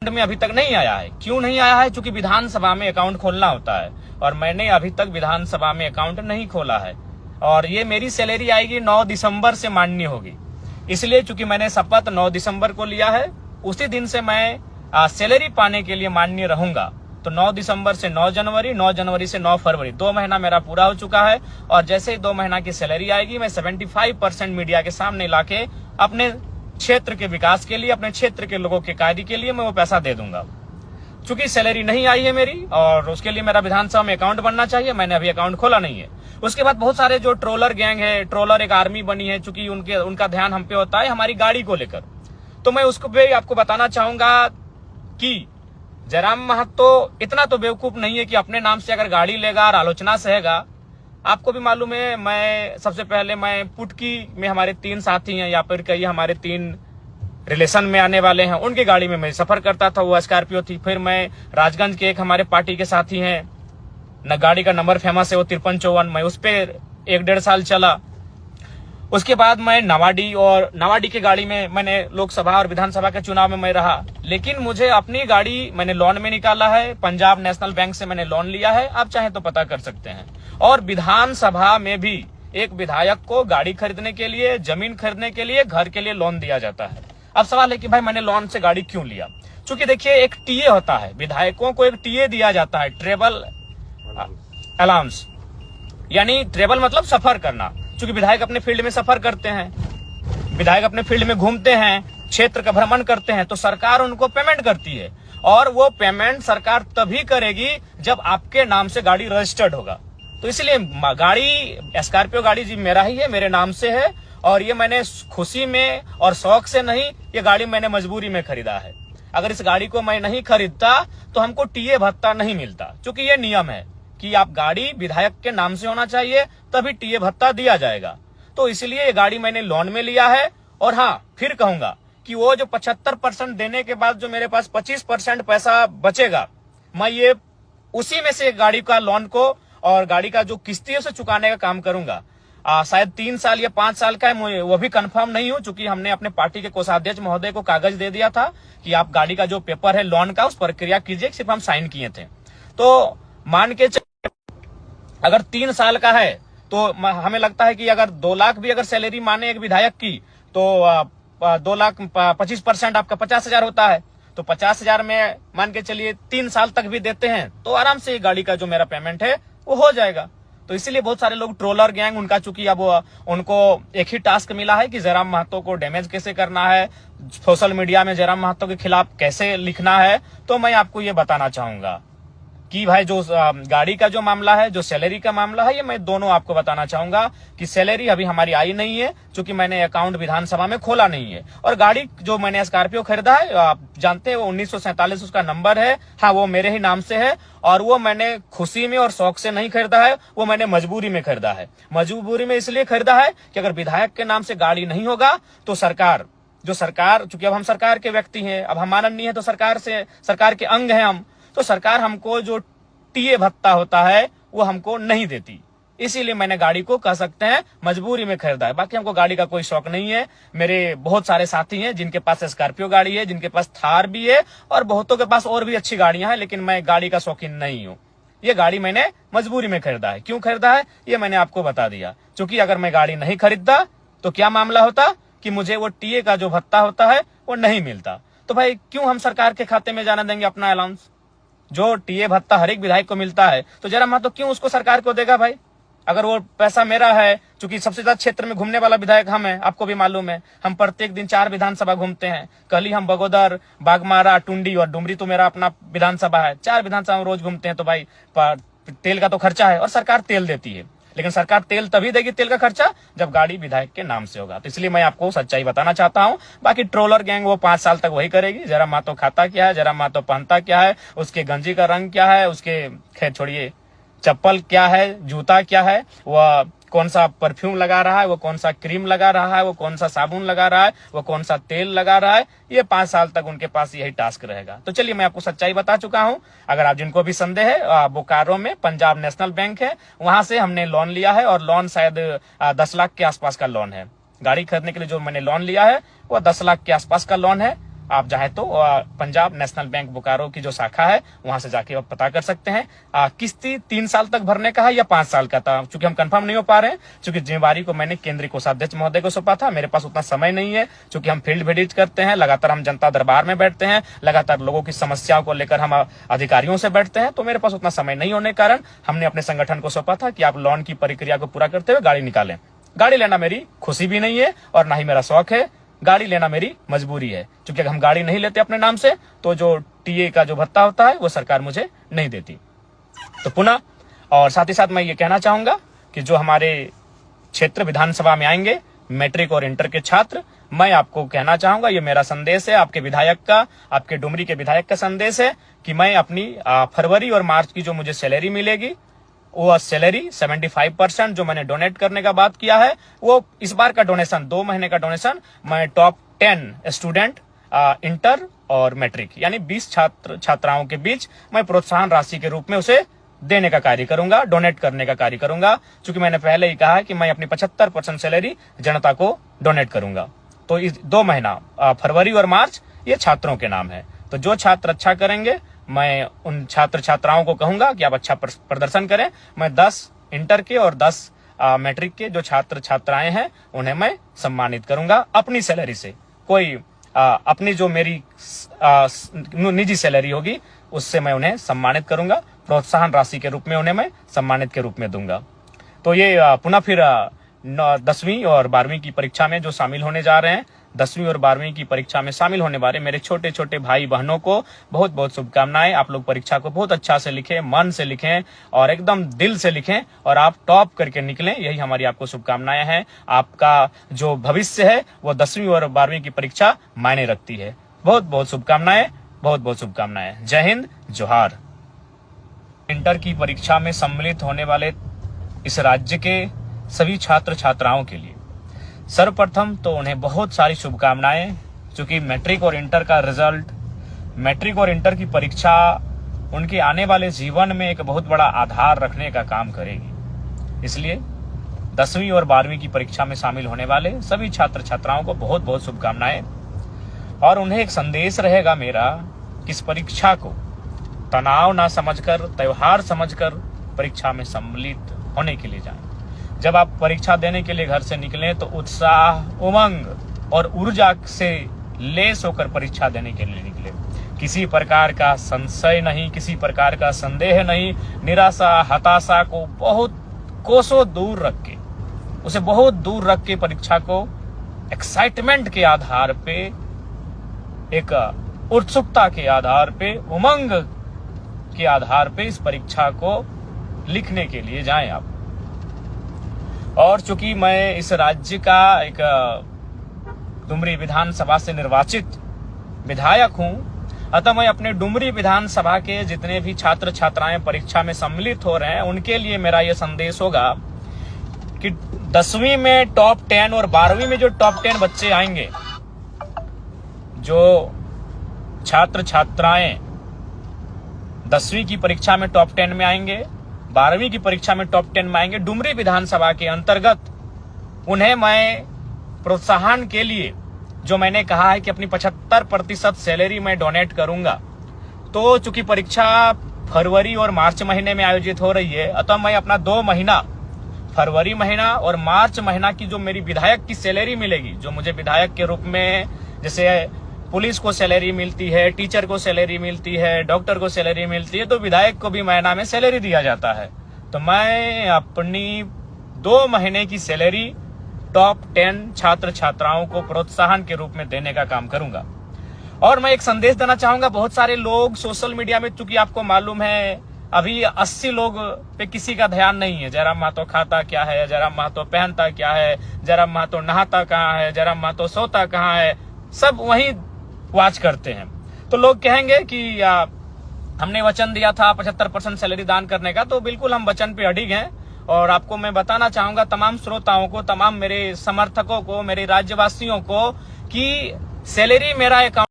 में अभी तक नहीं आया है। क्यों नहीं आया है? क्योंकि विधानसभा में अकाउंट खोलना होता है और मैंने अभी तक विधानसभा में अकाउंट नहीं खोला है। और ये मेरी सैलरी आएगी 9 दिसंबर से मान्य होगी, इसलिए चूंकि मैंने शपथ 9 दिसंबर को लिया है, उसी दिन से मैं सैलरी पाने के लिए मान्य रहूंगा। तो 9 दिसंबर से 9 जनवरी, 9 जनवरी से 9 फरवरी, 2 महीना मेरा पूरा हो चुका है। और जैसे ही 2 महीना की सैलरी आएगी, मैं 75% मीडिया के सामने लाके अपने क्षेत्र के विकास के लिए, अपने क्षेत्र के लोगों के कार्य के लिए मैं वो पैसा दे दूंगा। चूंकि सैलरी नहीं आई है मेरी और उसके लिए मेरा विधानसभा में अकाउंट बनना चाहिए, मैंने अभी अकाउंट खोला नहीं है। उसके बाद बहुत सारे जो ट्रोलर गैंग है, ट्रोलर एक आर्मी बनी है, चूंकि उनका ध्यान हम पे होता है हमारी गाड़ी को लेकर। तो मैं उसको भी आपको बताना चाहूंगा कि जयराम महतो इतना तो बेवकूफ नहीं है कि अपने नाम से अगर गाड़ी लेगा और आलोचना सहेगा। आपको भी मालूम है, मैं सबसे पहले मैं पुटकी में हमारे 3 साथी हैं, या फिर कई हमारे 3 रिलेशन में आने वाले हैं, उनकी गाड़ी में मैं सफर करता था, वो स्कॉर्पियो थी। फिर मैं राजगंज के एक हमारे पार्टी के साथी हैं, न गाड़ी का नंबर फेमस है, वो 5354, मैं उस पर 1-1.5 साल चला। उसके बाद मैं नवाडी की गाड़ी में मैंने लोकसभा और विधानसभा के चुनाव में मैं रहा। लेकिन मुझे अपनी गाड़ी मैंने लोन में निकाला है, पंजाब नेशनल बैंक से मैंने लोन लिया है, आप चाहे तो पता कर सकते हैं। और विधानसभा में भी एक विधायक को गाड़ी खरीदने के लिए, जमीन खरीदने के लिए, घर के लिए लोन दिया जाता है। अब सवाल है कि भाई मैंने लोन से गाड़ी क्यों लिया? क्योंकि देखिए, एक टीए होता है, विधायकों को एक टीए दिया जाता है, ट्रेवल अलाउंस, यानी ट्रेवल मतलब सफर करना। क्योंकि विधायक अपने फील्ड में सफर करते हैं, विधायक अपने फील्ड में घूमते हैं, क्षेत्र का भ्रमण करते हैं, तो सरकार उनको पेमेंट करती है। और वो पेमेंट सरकार तभी करेगी जब आपके नाम से गाड़ी रजिस्टर्ड होगा। तो इसलिए गाड़ी, स्कॉर्पियो गाड़ी जी मेरा ही है, मेरे नाम से है। और ये मैंने खुशी में और शौक से नहीं, ये गाड़ी मैंने मजबूरी में खरीदा है। अगर इस गाड़ी को मैं नहीं खरीदता तो हमको टीए भत्ता नहीं मिलता, क्योंकि ये नियम है कि आप गाड़ी विधायक के नाम से होना चाहिए, तभी टीए भत्ता दिया जाएगा। तो इसलिए ये गाड़ी मैंने लोन में लिया है। और हाँ, फिर कहूंगा कि वो जो 75% देने के बाद जो मेरे पास 25% पैसा बचेगा, मैं ये उसी में से गाड़ी का लोन को और गाड़ी का जो किस्ती है उसे चुकाने का काम करूंगा। शायद 3 साल या 5 साल का है, वो भी कंफर्म नहीं हूं, चूंकि हमने अपने पार्टी के कोषाध्यक्ष महोदय को कागज दे दिया था कि आप गाड़ी का जो पेपर है लोन का, उस प्रक्रिया कीजिए, सिर्फ हम साइन किए थे। तो मान के अगर 3 साल का है तो हमें लगता है कि अगर 2 लाख भी अगर सैलरी माने एक विधायक की, तो 2 लाख 25% आपका 50,000 होता है। तो 50,000 में मान के चलिए 3 साल तक भी देते हैं तो आराम से गाड़ी का जो मेरा पेमेंट है वो हो जाएगा। तो इसीलिए बहुत सारे लोग ट्रोलर गैंग, उनका चूंकि अब उनको एक ही टास्क मिला है कि जयराम महतो को डैमेज कैसे करना है, सोशल मीडिया में जयराम महतो के खिलाफ कैसे लिखना है। तो मैं आपको ये बताना चाहूंगा कि भाई जो गाड़ी का जो मामला है, जो सैलरी का मामला है, ये मैं दोनों आपको बताना चाहूंगा कि सैलरी अभी हमारी आई नहीं है, क्योंकि मैंने अकाउंट विधानसभा में खोला नहीं है। और गाड़ी जो मैंने स्कॉर्पियो खरीदा है, आप जानते हैं, वो 1947 उसका नंबर है। हाँ, वो मेरे ही नाम से है और वो मैंने खुशी में और शौक से नहीं खरीदा है, वो मैंने मजबूरी में खरीदा है। मजबूरी में इसलिए खरीदा है कि अगर विधायक के नाम से गाड़ी नहीं होगा तो सरकार, चूंकि अब हम सरकार के व्यक्ति हैं, अब हम माननीय है, तो सरकार के अंग हैं हम, तो सरकार हमको जो टीए भत्ता होता है वो हमको नहीं देती। इसीलिए मैंने गाड़ी को कह सकते हैं मजबूरी में खरीदा है। बाकी हमको गाड़ी का कोई शौक नहीं है। मेरे बहुत सारे साथी हैं जिनके पास स्कॉर्पियो गाड़ी है, जिनके पास थार भी है, और बहुतों के पास और भी अच्छी गाड़ियां हैं, लेकिन मैं गाड़ी का शौकीन नहीं हूँ। ये गाड़ी मैंने मजबूरी में खरीदा है। क्यों खरीदा है ये मैंने आपको बता दिया। क्योंकि अगर मैं गाड़ी नहीं खरीदता तो क्या मामला होता कि मुझे वो टीए का जो भत्ता होता है वो नहीं मिलता। तो भाई क्यों हम सरकार के खाते में जाना देंगे अपना अलाउंस? जो टीए भत्ता हर एक विधायक को मिलता है, तो जयराम महतो क्यों उसको सरकार को देगा भाई? अगर वो पैसा मेरा है, क्योंकि सबसे ज्यादा क्षेत्र में घूमने वाला विधायक हम है, आपको भी मालूम है, हम प्रत्येक दिन 4 विधानसभा घूमते हैं। कल ही हम बगोदर, बागमारा, टुंडी और डुमरी, तो मेरा अपना विधानसभा है, 4 विधानसभा में रोज घूमते हैं। तो भाई तेल का तो खर्चा है और सरकार तेल देती है, लेकिन सरकार तेल तभी देगी, तेल का खर्चा, जब गाड़ी विधायक के नाम से होगा। तो इसलिए मैं आपको सच्चाई बताना चाहता हूं। बाकी ट्रोलर गैंग वो 5 साल तक वही करेगी। जयराम महतो खाता क्या है, जयराम महतो पहनता क्या है, उसके गंजी का रंग क्या है, उसके खैर छोड़िए चप्पल क्या है, जूता क्या है, वह कौन सा परफ्यूम लगा रहा है, वो कौन सा क्रीम लगा रहा है, वो कौन सा साबुन लगा रहा है, वो कौन सा तेल लगा रहा है, ये 5 साल तक उनके पास यही टास्क रहेगा। तो चलिए, मैं आपको सच्चाई बता चुका हूं। अगर आप जिनको भी संदेह है, बोकारो में पंजाब नेशनल बैंक है, वहां से हमने लोन लिया है और लोन शायद 10 लाख के आसपास का लोन है। गाड़ी खरीदने के लिए जो मैंने लोन लिया है वो 10 लाख के आसपास का लोन है। आप चाहे तो पंजाब नेशनल बैंक बोकारो की जो शाखा है वहां से जाके आप पता कर सकते हैं। किस्ती 3 साल तक भरने का है या 5 साल का था, चूंकि हम कंफर्म नहीं हो पा रहे हैं, चूंकि जिम्मेवारी को मैंने केंद्रीय कोषाध्यक्ष महोदय को सौंपा था। मेरे पास उतना समय नहीं है, चूंकि हम फील्ड विजिट करते हैं, लगातार हम जनता दरबार में बैठते हैं, लगातार लोगों की समस्याओं को लेकर हम अधिकारियों से बैठते हैं, तो मेरे पास उतना समय नहीं होने के कारण हमने अपने संगठन को सौंपा था कि आप लोन की प्रक्रिया को पूरा करते हुए गाड़ी निकालें। गाड़ी लेना मेरी खुशी भी नहीं है और ना ही मेरा शौक है, गाड़ी लेना मेरी मजबूरी है, क्योंकि अगर हम गाड़ी नहीं लेते अपने नाम से तो जो टीए का जो भत्ता होता है वो सरकार मुझे नहीं देती। तो पुनः और साथ ही साथ मैं ये कहना चाहूंगा कि जो हमारे क्षेत्र विधानसभा में आएंगे मैट्रिक और इंटर के छात्र, मैं आपको कहना चाहूंगा, ये मेरा संदेश है आपके विधायक का, आपके डुमरी के विधायक का संदेश है कि मैं अपनी फरवरी और मार्च की जो मुझे सैलरी मिलेगी वो सैलरी 75% जो मैंने डोनेट करने का बात किया है, वो इस बार का डोनेशन 2 महीने का डोनेशन मैं टॉप 10 स्टूडेंट इंटर और मैट्रिक यानी 20 छात्र छात्राओं के बीच मैं प्रोत्साहन राशि के रूप में उसे देने का कार्य करूंगा, डोनेट करने का कार्य करूंगा, क्योंकि मैंने पहले ही कहा है कि मैं अपनी 75% सैलरी जनता को डोनेट करूंगा। तो इस 2 महीना फरवरी और मार्च ये छात्रों के नाम है। तो जो छात्र अच्छा करेंगे मैं उन छात्र छात्राओं को कहूंगा कि आप अच्छा प्रदर्शन करें। मैं 10 इंटर के और 10 मैट्रिक के जो छात्र छात्राएं हैं उन्हें मैं सम्मानित करूंगा अपनी सैलरी से। कोई अपनी जो मेरी निजी सैलरी होगी उससे मैं उन्हें सम्मानित करूंगा, प्रोत्साहन राशि के रूप में उन्हें मैं सम्मानित के रूप में दूंगा। तो ये पुनः फिर 10वीं और 12वीं की परीक्षा में जो शामिल होने जा रहे हैं, 10वीं और 12वीं की परीक्षा में शामिल होने वाले मेरे छोटे छोटे भाई बहनों को बहुत बहुत शुभकामनाएं। आप लोग परीक्षा को बहुत अच्छा से लिखें, मन से लिखें और एकदम दिल से लिखें और आप टॉप करके निकलें, यही हमारी आपको शुभकामनाएं हैं। आपका जो भविष्य है वो 10वीं और 12वीं की परीक्षा मायने रखती है। बहुत बहुत शुभकामनाएं, बहुत बहुत शुभकामनाएं। जय हिंद, जोहार। इंटर की परीक्षा में सम्मिलित होने वाले इस राज्य के सभी छात्र छात्राओं के लिए सर्वप्रथम तो उन्हें बहुत सारी शुभकामनाएं, क्योंकि मैट्रिक और इंटर का रिजल्ट, मैट्रिक और इंटर की परीक्षा उनके आने वाले जीवन में एक बहुत बड़ा आधार रखने का काम करेगी। इसलिए 10वीं और 12वीं की परीक्षा में शामिल होने वाले सभी छात्र छात्राओं को बहुत बहुत शुभकामनाएं और उन्हें एक संदेश रहेगा मेरा कि इस परीक्षा को तनाव ना समझकर, त्योहार समझकर परीक्षा में सम्मिलित होने के लिए जाएं। जब आप परीक्षा देने के लिए घर से निकलें तो उत्साह, उमंग और ऊर्जा से लेस होकर परीक्षा देने के लिए निकले। किसी प्रकार का संशय नहीं, किसी प्रकार का संदेह नहीं, निराशा, हताशा को बहुत कोसों दूर रख के, उसे बहुत दूर रख के परीक्षा को एक्साइटमेंट के आधार पे, एक उत्सुकता के आधार पे, उमंग के आधार पे इस परीक्षा को लिखने के लिए जाएं आप। और चूंकि मैं इस राज्य का एक डुमरी विधानसभा से निर्वाचित विधायक हूं, अतः मैं अपने डुमरी विधानसभा के जितने भी छात्र छात्राएं परीक्षा में सम्मिलित हो रहे हैं उनके लिए मेरा यह संदेश होगा कि 10वीं में टॉप 10 और 12वीं में जो टॉप 10 बच्चे आएंगे, जो छात्र छात्राएं 10वीं की परीक्षा में टॉप 10 में आएंगे, 12वीं की परीक्षा में टॉप 10 में आएंगे, डुमरी विधानसभा के अंतर्गत उन्हें मैं प्रोत्साहन के लिए जो मैंने कहा है कि अपनी 75% सैलरी मैं डोनेट करूंगा। तो चूंकि परीक्षा फरवरी और मार्च महीने में आयोजित हो रही है, अतः मैं अपना 2 महीना, फरवरी महीना और मार्च महीना की जो मेरी विधायक की सैलरी मिलेगी, जो मुझे विधायक के रूप में जैसे पुलिस को सैलरी मिलती है, टीचर को सैलरी मिलती है, डॉक्टर को सैलरी मिलती है, तो विधायक को भी महीना में सैलरी दिया जाता है। तो मैं अपनी 2 महीने की सैलरी टॉप 10 छात्र छात्राओं को प्रोत्साहन के रूप में देने का काम करूंगा। और मैं एक संदेश देना चाहूंगा, बहुत सारे लोग सोशल मीडिया में, चूंकि आपको मालूम है अभी 80 लोग पे किसी का ध्यान नहीं है। जयराम महतो खाता क्या है, जयराम महतो पहनता क्या है, जयराम महतो नहाता कहाँ है, जयराम महतो सोता कहाँ है, सब वही वाच करते हैं। तो लोग कहेंगे कि हमने वचन दिया था 75% सैलरी दान करने का, तो बिल्कुल हम वचन पे अडिग हैं। और आपको मैं बताना चाहूंगा, तमाम श्रोताओं को, तमाम मेरे समर्थकों को, मेरे राज्यवासियों को, कि सैलरी मेरा अकाउंट